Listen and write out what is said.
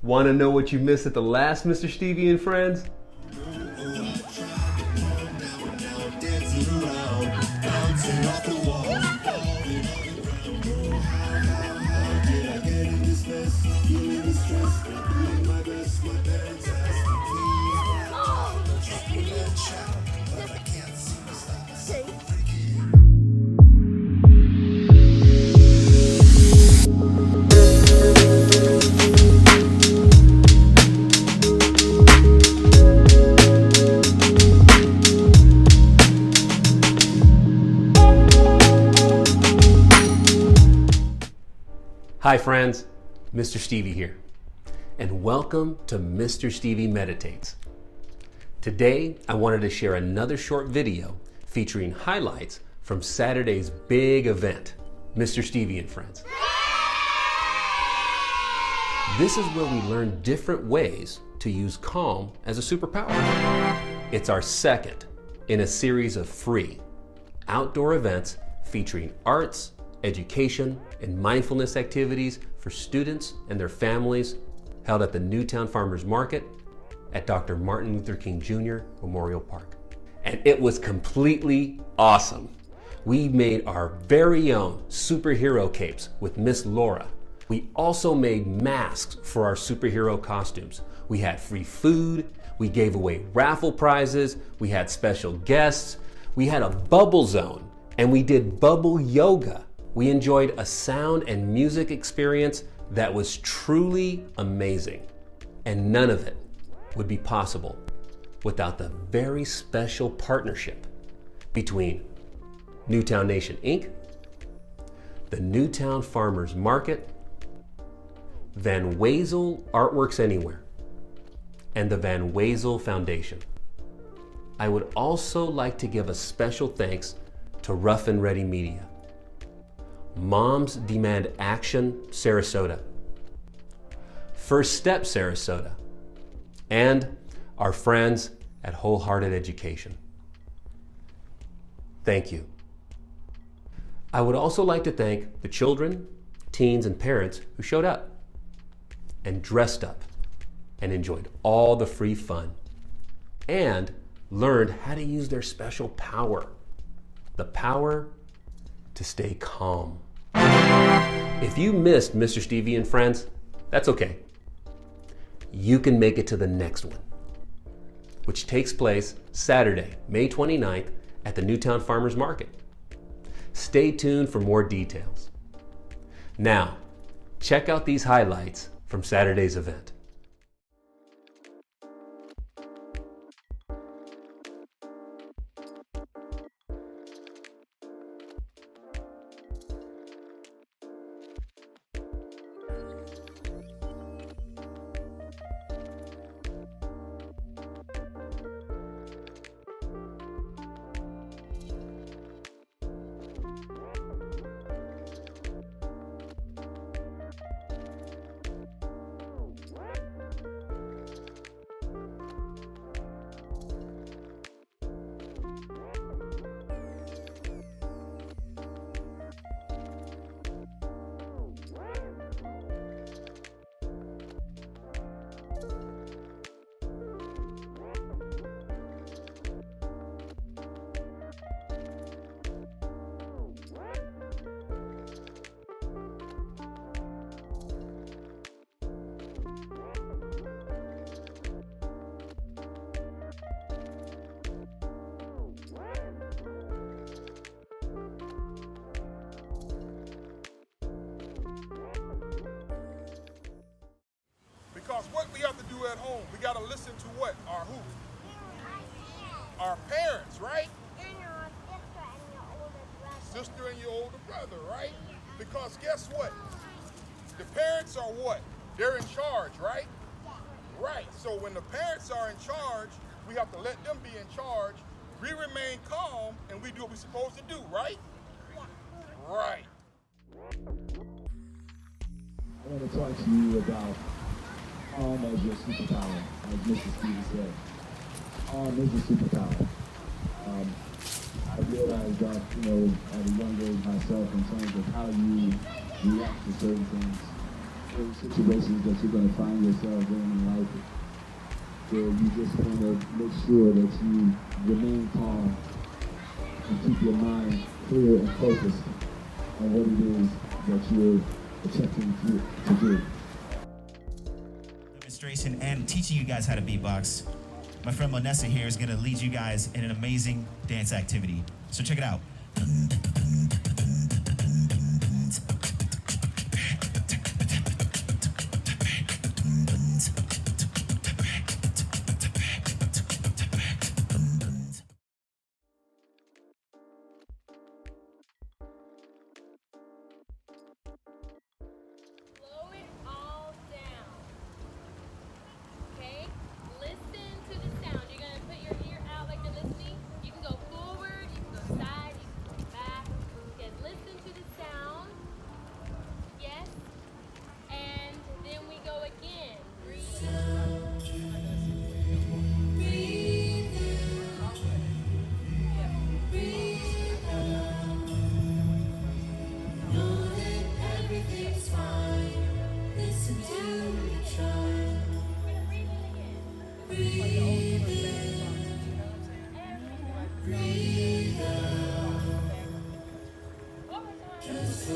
Want to know what you missed at the last Mr. Stevey and Friends? Hi friends, Mr. Stevey here, and welcome to Mr. Stevey Meditates. Today, I wanted to share another short video featuring highlights from Saturday's big event, Mr. Stevey and Friends. This is where we learn different ways to use calm as a superpower. It's our second in a series of free outdoor events featuring arts, education, and mindfulness activities for students and their families held at the Newtown Farmers Market at Dr. Martin Luther King Jr. Memorial Park. And it was completely awesome. We made our very own superhero capes with Miss Laura. We also made masks for our superhero costumes. We had free food, we gave away raffle prizes, we had special guests, we had a bubble zone, and we did bubble yoga. We enjoyed a sound and music experience that was truly amazing. And none of it would be possible without the very special partnership between Newtown Nation Inc., the Newtown Farmers Market, Van Wezel Artworks Anywhere, and the Van Wezel Foundation. I would also like to give a special thanks to Rough and Ready Media, Moms Demand Action Sarasota, First Step Sarasota, and our friends at Wholehearted Education. Thank you. I would also like to thank the children, teens, and parents who showed up and dressed up and enjoyed all the free fun and learned how to use their special power, the power to stay calm. If you missed Mr. Stevey and Friends, that's okay. You can make it to the next one, which takes place Saturday, May 29th at the Newtown Farmers Market. Stay tuned for more details. Now, check out these highlights from Saturday's event. Because what we have to do at home, we got to listen to what? Our who? Our parents, right? And your sister and your older brother. Sister and your older brother, right? Because guess what? The parents are what? They're in charge, right? Right. So when the parents are in charge, we have to let them be in charge. We remain calm and we do what we're supposed to do, right? Right. I want to talk to you about calm as your superpower, as Mr. Stevey said. Calm is a superpower. I realized that, at a young age myself, in terms of how you react to certain things, certain situations that you're going to find yourself in life where you just want to make sure that you remain calm and keep your mind clear and focused on what it is that you're attempting to do. Demonstration and teaching you guys how to beatbox. My friend Monessa here is going to lead you guys in an amazing dance activity. So check it out. Slow it all down. Okay? Listen to the sound. You're going to put your ear out like you're listening. You can go forward, you can go side, you can go back. Yes, listen to the sound. Yes. And then we go again. Breathe. Everything's fine. Listen to the child. Breathe in. Breathe out. Just the